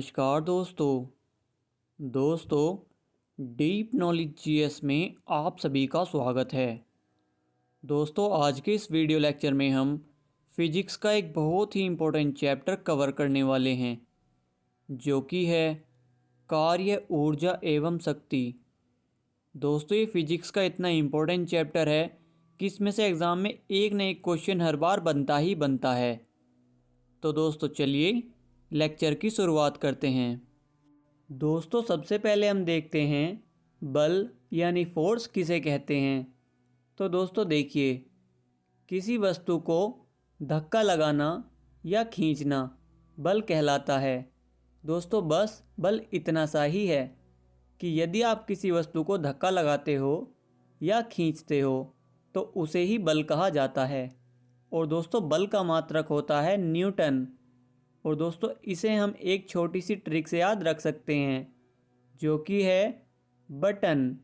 नमस्कार दोस्तों deep knowledge GS में आप सभी का स्वागत है। दोस्तों आज के इस वीडियो लेक्चर में हम फिजिक्स का एक बहुत ही इम्पोर्टेंट चैप्टर कवर करने वाले हैं, जो कि है कार्य, ऊर्जा एवं शक्ति। दोस्तों ये फिजिक्स का इतना इम्पोर्टेंट चैप्टर है कि इसमें से एग्ज़ाम में एक न एक क्वेश्चन हर बार बनता ही बनता है। तो दोस्तों चलिए लेक्चर की शुरुआत करते हैं। दोस्तों सबसे पहले हम देखते हैं बल यानी फोर्स किसे कहते हैं। तो दोस्तों देखिए, किसी वस्तु को धक्का लगाना या खींचना बल कहलाता है। दोस्तों बस बल इतना सा ही है कि यदि आप किसी वस्तु को धक्का लगाते हो या खींचते हो तो उसे ही बल कहा जाता है। और दोस्तों बल का मात्रक होता है न्यूटन। और दोस्तों इसे हम एक छोटी सी ट्रिक से याद रख सकते हैं, जो कि है बटन,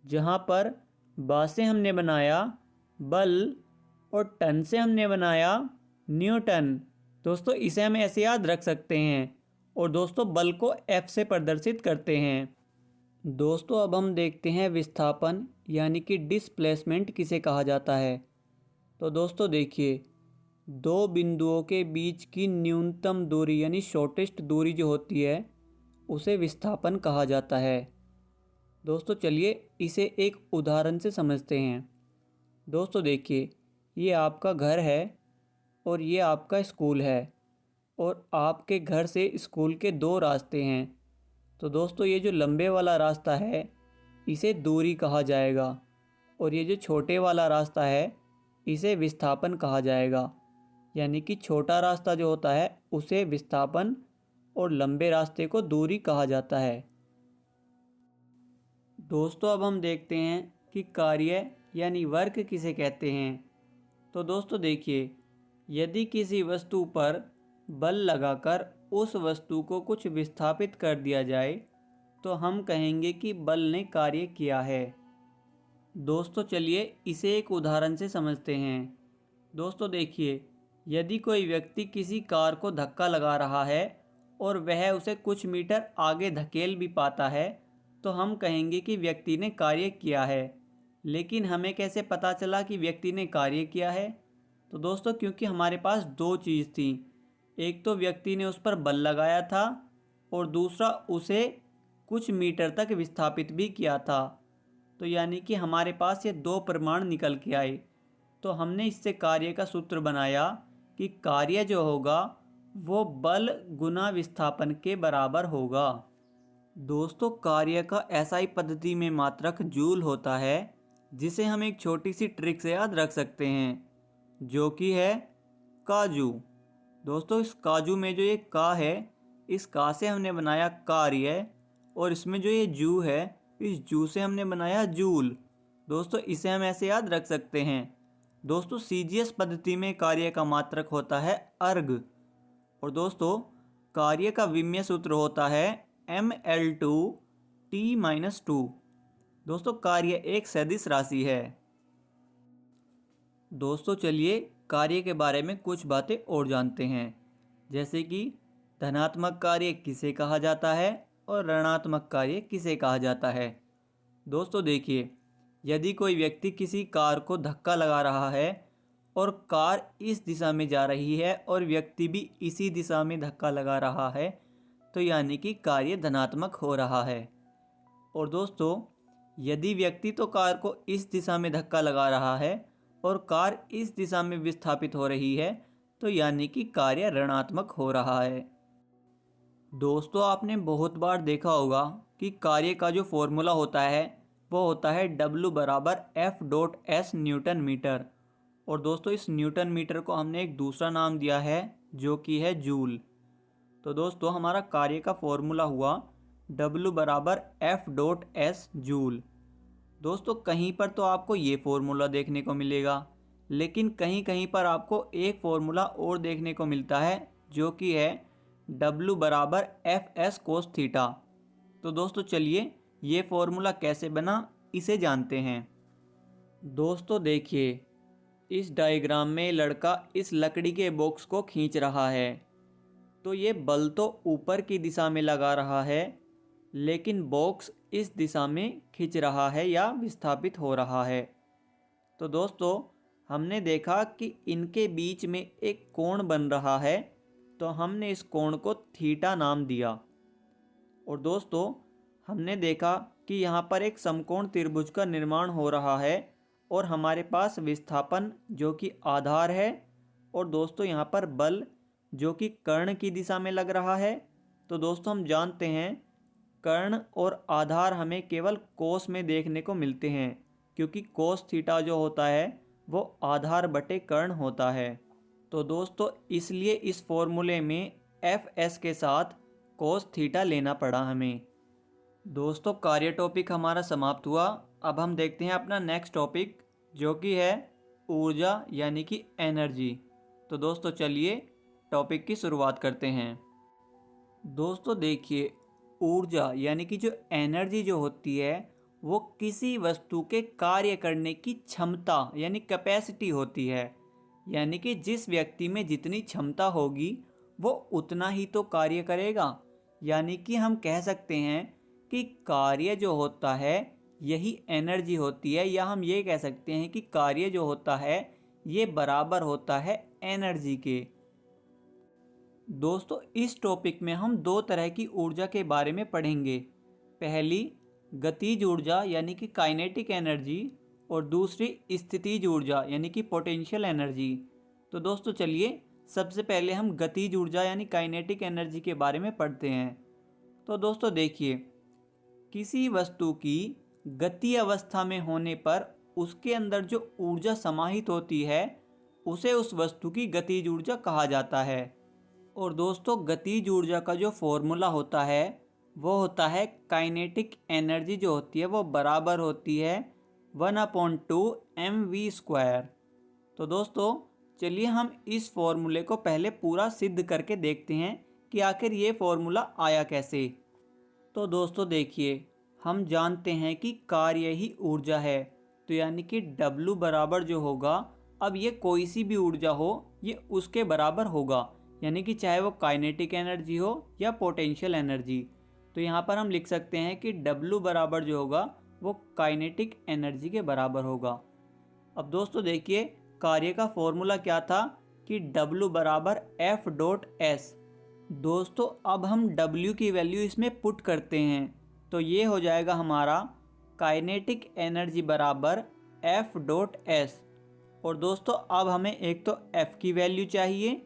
जहाँ पर बा से हमने बनाया बल और टन से हमने बनाया न्यूटन। दोस्तों इसे हम ऐसे याद रख सकते हैं। और दोस्तों बल को F से प्रदर्शित करते हैं। दोस्तों अब हम देखते हैं विस्थापन यानी कि डिस्प्लेसमेंट किसे कहा जाता है। तो दोस्तों देखिए, दो बिंदुओं के बीच की न्यूनतम दूरी यानी शॉर्टेस्ट दूरी जो होती है उसे विस्थापन कहा जाता है। दोस्तों चलिए इसे एक उदाहरण से समझते हैं। दोस्तों देखिए, ये आपका घर है और ये आपका स्कूल है और आपके घर से स्कूल के दो रास्ते हैं। तो दोस्तों ये जो लंबे वाला रास्ता है इसे दूरी कहा जाएगा और ये जो छोटे वाला रास्ता है इसे विस्थापन कहा जाएगा। यानी कि छोटा रास्ता जो होता है उसे विस्थापन और लंबे रास्ते को दूरी कहा जाता है। दोस्तों अब हम देखते हैं कि कार्य यानी वर्क किसे कहते हैं। तो दोस्तों देखिए, यदि किसी वस्तु पर बल लगाकर उस वस्तु को कुछ विस्थापित कर दिया जाए तो हम कहेंगे कि बल ने कार्य किया है। दोस्तों चलिए इसे एक उदाहरण से समझते हैं। दोस्तों देखिए, यदि कोई व्यक्ति किसी कार को धक्का लगा रहा है और वह उसे कुछ मीटर आगे धकेल भी पाता है तो हम कहेंगे कि व्यक्ति ने कार्य किया है। लेकिन हमें कैसे पता चला कि व्यक्ति ने कार्य किया है? तो दोस्तों क्योंकि हमारे पास दो चीज़ थी, एक तो व्यक्ति ने उस पर बल लगाया था और दूसरा उसे कुछ मीटर तक विस्थापित भी किया था। तो यानी कि हमारे पास ये दो प्रमाण निकल के आए। तो हमने इससे कार्य का सूत्र बनाया कि कार्य जो होगा वो बल गुना विस्थापन के बराबर होगा। दोस्तों कार्य का एसआई पद्धति में मात्रक जूल होता है, जिसे हम एक छोटी सी ट्रिक से याद रख सकते हैं, जो कि है काजू। दोस्तों इस काजू में जो ये का है, इस का से हमने बनाया कार्य और इसमें जो ये जू है, इस जू से हमने बनाया जूल। दोस्तों इसे हम ऐसे याद रख सकते हैं। दोस्तों सीजीएस पद्धति में कार्य का मात्रक होता है अर्ग। और दोस्तों कार्य का विमीय सूत्र होता है mL2T-2। दोस्तों कार्य एक सदिश राशि है। दोस्तों चलिए कार्य के बारे में कुछ बातें और जानते हैं, जैसे कि धनात्मक कार्य किसे कहा जाता है और ऋणात्मक कार्य किसे कहा जाता है। दोस्तों देखिए, यदि कोई व्यक्ति किसी कार को धक्का लगा रहा है और कार इस दिशा में जा रही है और व्यक्ति भी इसी दिशा में धक्का लगा रहा है तो यानी कि कार्य धनात्मक हो रहा है। और दोस्तों यदि व्यक्ति तो कार को इस दिशा में धक्का लगा रहा है और कार इस दिशा में विस्थापित हो रही है तो यानी कि कार्य ऋणात्मक हो रहा है। दोस्तों आपने बहुत बार देखा होगा कि कार्य का जो फॉर्मूला होता है वो होता है W बराबर F.S न्यूटन मीटर। और दोस्तों इस न्यूटन मीटर को हमने एक दूसरा नाम दिया है जो कि है जूल। तो दोस्तों हमारा कार्य का फॉर्मूला हुआ W बराबर F.S जूल। दोस्तों कहीं पर तो आपको ये फॉर्मूला देखने को मिलेगा, लेकिन कहीं कहीं पर आपको एक फॉर्मूला और देखने को मिलता है जो कि है W बराबर F.S कोस थीटा। तो दोस्तों चलिए ये फॉर्मूला कैसे बना इसे जानते हैं। दोस्तों देखिए, इस डायग्राम में लड़का इस लकड़ी के बॉक्स को खींच रहा है तो ये बल तो ऊपर की दिशा में लगा रहा है, लेकिन बॉक्स इस दिशा में खिंच रहा है या विस्थापित हो रहा है। तो दोस्तों हमने देखा कि इनके बीच में एक कोण बन रहा है, तो हमने इस कोण को थीटा नाम दिया। और दोस्तों हमने देखा कि यहाँ पर एक समकोण त्रिभुज का निर्माण हो रहा है और हमारे पास विस्थापन जो कि आधार है, और दोस्तों यहाँ पर बल जो कि कर्ण की दिशा में लग रहा है। तो दोस्तों हम जानते हैं कर्ण और आधार हमें केवल कोस में देखने को मिलते हैं, क्योंकि कोस थीटा जो होता है वो आधार बटे कर्ण होता है। तो दोस्तों इसलिए इस फॉर्मूले में एफ एस के साथ कोस थीटा लेना पड़ा हमें। दोस्तों कार्य टॉपिक हमारा समाप्त हुआ। अब हम देखते हैं अपना नेक्स्ट टॉपिक जो कि है ऊर्जा यानी कि एनर्जी। तो दोस्तों चलिए टॉपिक की शुरुआत करते हैं। दोस्तों देखिए ऊर्जा यानी कि जो एनर्जी जो होती है वो किसी वस्तु के कार्य करने की क्षमता यानी कैपेसिटी होती है। यानी कि जिस व्यक्ति में जितनी क्षमता होगी वो उतना ही तो कार्य करेगा। यानी कि हम कह सकते हैं कि कार्य जो होता है यही एनर्जी होती है, या हम ये कह सकते हैं कि कार्य जो होता है ये बराबर होता है एनर्जी के। दोस्तों इस टॉपिक में हम दो तरह की ऊर्जा के बारे में पढ़ेंगे। पहली गतिज ऊर्जा यानी कि काइनेटिक एनर्जी, और दूसरी स्थितिज ऊर्जा यानी कि पोटेंशियल एनर्जी। तो दोस्तों चलिए सबसे पहले हम गतिज ऊर्जा यानी काइनेटिक एनर्जी के बारे में पढ़ते हैं। तो दोस्तों देखिए किसी वस्तु की गति अवस्था में होने पर उसके अंदर जो ऊर्जा समाहित होती है उसे उस वस्तु की गतिज ऊर्जा कहा जाता है। और दोस्तों गतिज ऊर्जा का जो फॉर्मूला होता है वो होता है काइनेटिक एनर्जी जो होती है वो बराबर होती है 1/2 mv²। तो दोस्तों चलिए हम इस फॉर्मूले को पहले पूरा सिद्ध करके देखते हैं कि आखिर ये फॉर्मूला आया कैसे। तो दोस्तों देखिए हम जानते हैं कि कार्य ही ऊर्जा है, तो यानी कि W बराबर जो होगा, अब ये कोई सी भी ऊर्जा हो ये उसके बराबर होगा, यानी कि चाहे वो काइनेटिक एनर्जी हो या पोटेंशियल एनर्जी। तो यहाँ पर हम लिख सकते हैं कि W बराबर जो होगा वो काइनेटिक एनर्जी के बराबर होगा। अब दोस्तों देखिए कार्य का फॉर्मूला क्या था कि W बराबर F.S। दोस्तों अब हम W की वैल्यू इसमें पुट करते हैं, तो ये हो जाएगा हमारा काइनेटिक एनर्जी बराबर F.S। और दोस्तों अब हमें एक तो F की वैल्यू चाहिए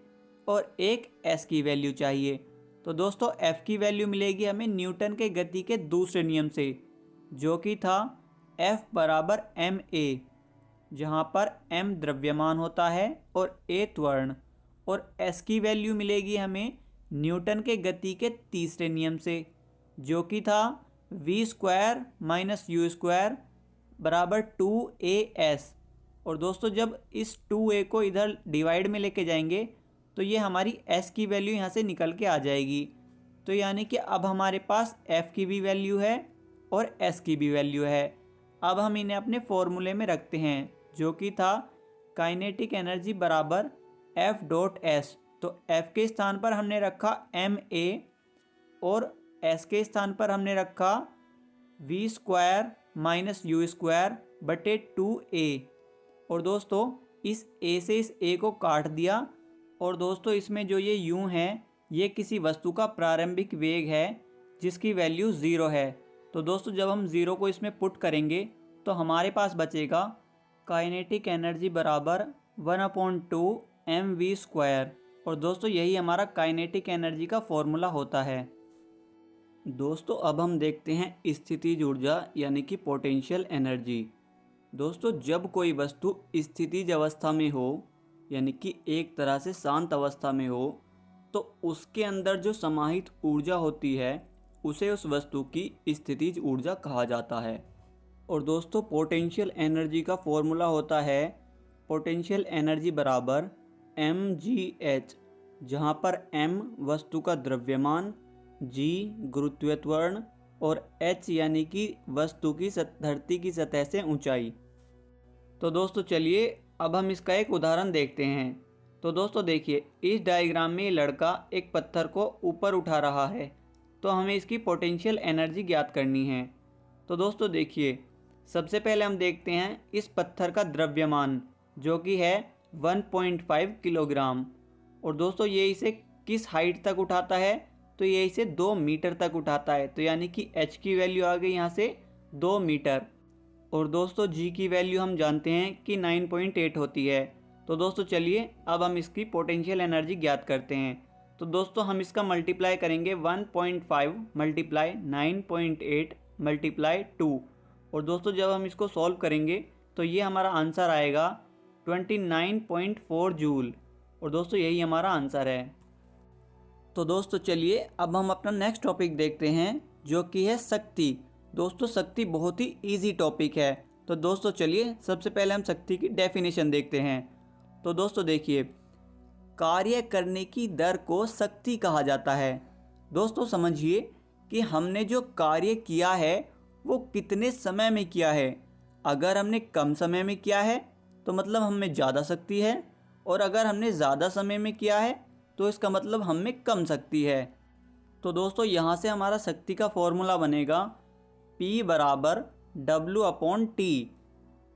और एक S की वैल्यू चाहिए। तो दोस्तों F की वैल्यू मिलेगी हमें न्यूटन के गति के दूसरे नियम से, जो कि था F बराबर ma, जहाँ पर m द्रव्यमान होता है और a त्वरण। और S की वैल्यू मिलेगी हमें न्यूटन के गति के तीसरे नियम से, जो कि था v² - u² बराबर 2as। और दोस्तों जब इस 2a को इधर डिवाइड में लेके जाएंगे तो ये हमारी s की वैल्यू यहाँ से निकल के आ जाएगी। तो यानी कि अब हमारे पास f की भी वैल्यू है और s की भी वैल्यू है। अब हम इन्हें अपने फॉर्मूले में रखते हैं, जो कि था काइनेटिक एनर्जी बराबर F.S। तो F के स्थान पर हमने रखा ma और S के स्थान पर हमने रखा v² - u² बटे 2a। और दोस्तों इस a से इस a को काट दिया। और दोस्तों इसमें जो ये u है ये किसी वस्तु का प्रारंभिक वेग है जिसकी वैल्यू 0 है। तो दोस्तों जब हम 0 को इसमें पुट करेंगे तो हमारे पास बचेगा काइनेटिक एनर्जी बराबर 1/2 mv²। और दोस्तों यही हमारा काइनेटिक एनर्जी का फॉर्मूला होता है। दोस्तों अब हम देखते हैं स्थितिज ऊर्जा यानी कि पोटेंशियल एनर्जी। दोस्तों जब कोई वस्तु स्थितिज अवस्था में हो यानी कि एक तरह से शांत अवस्था में हो, तो उसके अंदर जो समाहित ऊर्जा होती है उसे उस वस्तु की स्थितिज ऊर्जा कहा जाता है। और दोस्तों पोटेंशियल एनर्जी का फॉर्मूला होता है पोटेंशियल एनर्जी बराबर mgh, जहाँ पर m वस्तु का द्रव्यमान, g गुरुत्वीय त्वरण और h यानी कि वस्तु की धरती की सतह से ऊंचाई। तो दोस्तों चलिए अब हम इसका एक उदाहरण देखते हैं। तो दोस्तों देखिए, इस डायग्राम में ये लड़का एक पत्थर को ऊपर उठा रहा है, तो हमें इसकी पोटेंशियल एनर्जी ज्ञात करनी है। तो दोस्तों देखिए, सबसे पहले हम देखते हैं इस पत्थर का द्रव्यमान, जो कि है 1.5 किलोग्राम। और दोस्तों ये इसे किस हाइट तक उठाता है, तो ये इसे 2 मीटर तक उठाता है। तो यानी कि h की वैल्यू आ गई यहाँ से 2 मीटर। और दोस्तों g की वैल्यू हम जानते हैं कि 9.8 होती है। तो दोस्तों चलिए अब हम इसकी पोटेंशियल एनर्जी ज्ञात करते हैं। तो दोस्तों हम इसका मल्टीप्लाई करेंगे 1.5 मल्टीप्लाई 9.8 मल्टीप्लाई 2। और दोस्तों जब हम इसको सॉल्व करेंगे तो ये हमारा आंसर आएगा 29.4 जूल। और दोस्तों यही हमारा आंसर है। तो दोस्तों चलिए अब हम अपना नेक्स्ट टॉपिक देखते हैं, जो कि है शक्ति। दोस्तों शक्ति बहुत ही इजी टॉपिक है। तो दोस्तों चलिए सबसे पहले हम शक्ति की डेफिनेशन देखते हैं। तो दोस्तों देखिए, कार्य करने की दर को शक्ति कहा जाता है। दोस्तों समझिए कि हमने जो कार्य किया है वो कितने समय में किया है। अगर हमने कम समय में किया है तो मतलब हमें ज़्यादा शक्ति है, और अगर हमने ज़्यादा समय में किया है तो इसका मतलब हमें कम शक्ति है। तो दोस्तों यहाँ से हमारा शक्ति का फॉर्मूला बनेगा P बराबर W/T।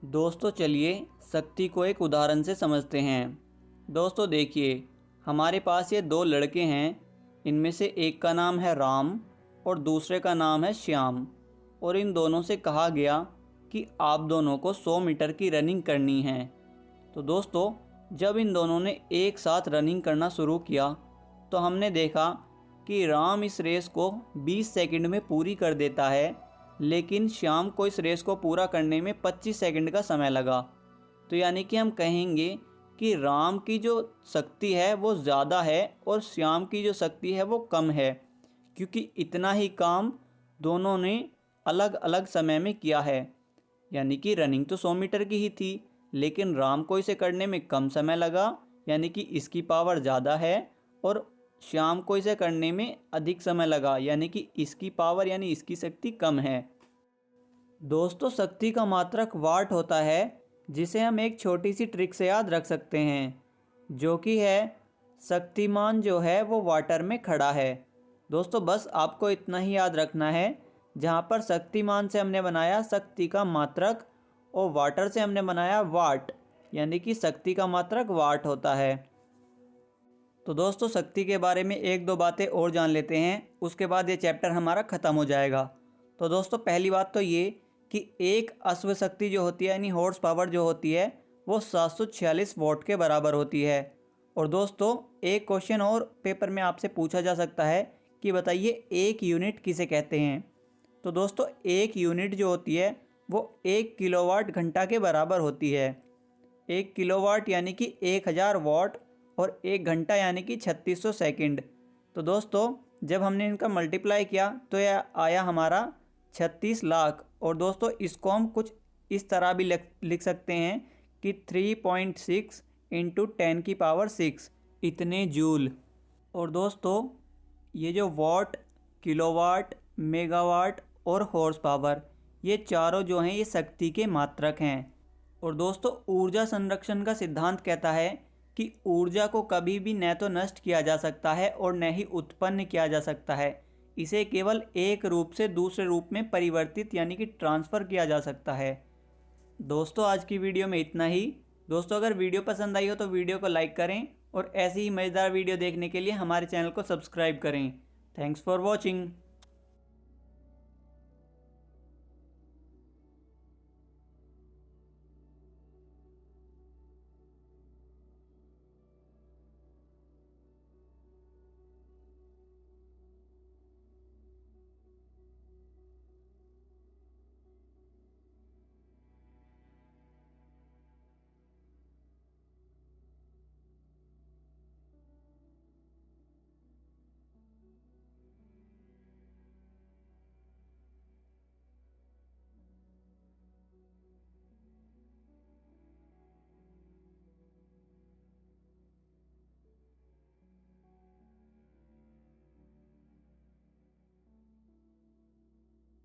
दोस्तों चलिए शक्ति को एक उदाहरण से समझते हैं। दोस्तों देखिए, हमारे पास ये 2 लड़के हैं। इनमें से एक का नाम है राम और दूसरे का नाम है श्याम। और इन दोनों से कहा गया कि आप दोनों को 100 मीटर की रनिंग करनी है। तो दोस्तों जब इन दोनों ने एक साथ रनिंग करना शुरू किया तो हमने देखा कि राम इस रेस को 20 सेकंड में पूरी कर देता है, लेकिन श्याम को इस रेस को पूरा करने में 25 सेकंड का समय लगा। तो यानी कि हम कहेंगे कि राम की जो शक्ति है वो ज़्यादा है और श्याम की जो शक्ति है वो कम है, क्योंकि इतना ही काम दोनों ने अलग अलग समय में किया है। यानी कि रनिंग तो 100 मीटर की ही थी, लेकिन राम को इसे करने में कम समय लगा, यानी कि इसकी पावर ज़्यादा है, और श्याम को इसे करने में अधिक समय लगा, यानी कि इसकी पावर यानी इसकी शक्ति कम है। दोस्तों शक्ति का मात्रक वाट होता है, जिसे हम एक छोटी सी ट्रिक से याद रख सकते हैं, जो कि है शक्तिमान जो है वो वाटर में खड़ा है। दोस्तों बस आपको इतना ही याद रखना है। जहाँ पर शक्तिमान से हमने बनाया शक्ति का मात्रक और वाटर से हमने बनाया वाट, यानी कि शक्ति का मात्रक वाट होता है। तो दोस्तों शक्ति के बारे में 1-2 बातें और जान लेते हैं, उसके बाद ये चैप्टर हमारा ख़त्म हो जाएगा। तो दोस्तों पहली बात तो ये कि एक अश्व शक्ति जो होती है यानी हॉर्स पावर जो होती है वो 746 वॉट के बराबर होती है। और दोस्तों एक क्वेश्चन और पेपर में आपसे पूछा जा सकता है कि बताइए एक यूनिट किसे कहते हैं। तो दोस्तों एक यूनिट जो होती है वो 1 किलोवाट घंटा के बराबर होती है। 1 किलोवाट यानी कि 1000 वाट और 1 घंटा यानी कि 3600 सेकंड। तो दोस्तों जब हमने इनका मल्टीप्लाई किया तो यह आया हमारा 36 लाख। और दोस्तों इसको हम कुछ इस तरह भी लिख सकते हैं कि 3.6 × 10⁻⁶ इतने जूल। और दोस्तों ये जो वाट, किलोवाट, मेगावाट और हॉर्स पावर, ये चारों जो हैं ये शक्ति के मात्रक हैं। और दोस्तों ऊर्जा संरक्षण का सिद्धांत कहता है कि ऊर्जा को कभी भी न तो नष्ट किया जा सकता है और न ही उत्पन्न किया जा सकता है। इसे केवल एक रूप से दूसरे रूप में परिवर्तित यानी कि ट्रांसफ़र किया जा सकता है। दोस्तों आज की वीडियो में इतना ही। दोस्तों अगर वीडियो पसंद आई हो तो वीडियो को लाइक करें और ऐसी ही मज़ेदार वीडियो देखने के लिए हमारे चैनल को सब्सक्राइब करें। Thanks for watching.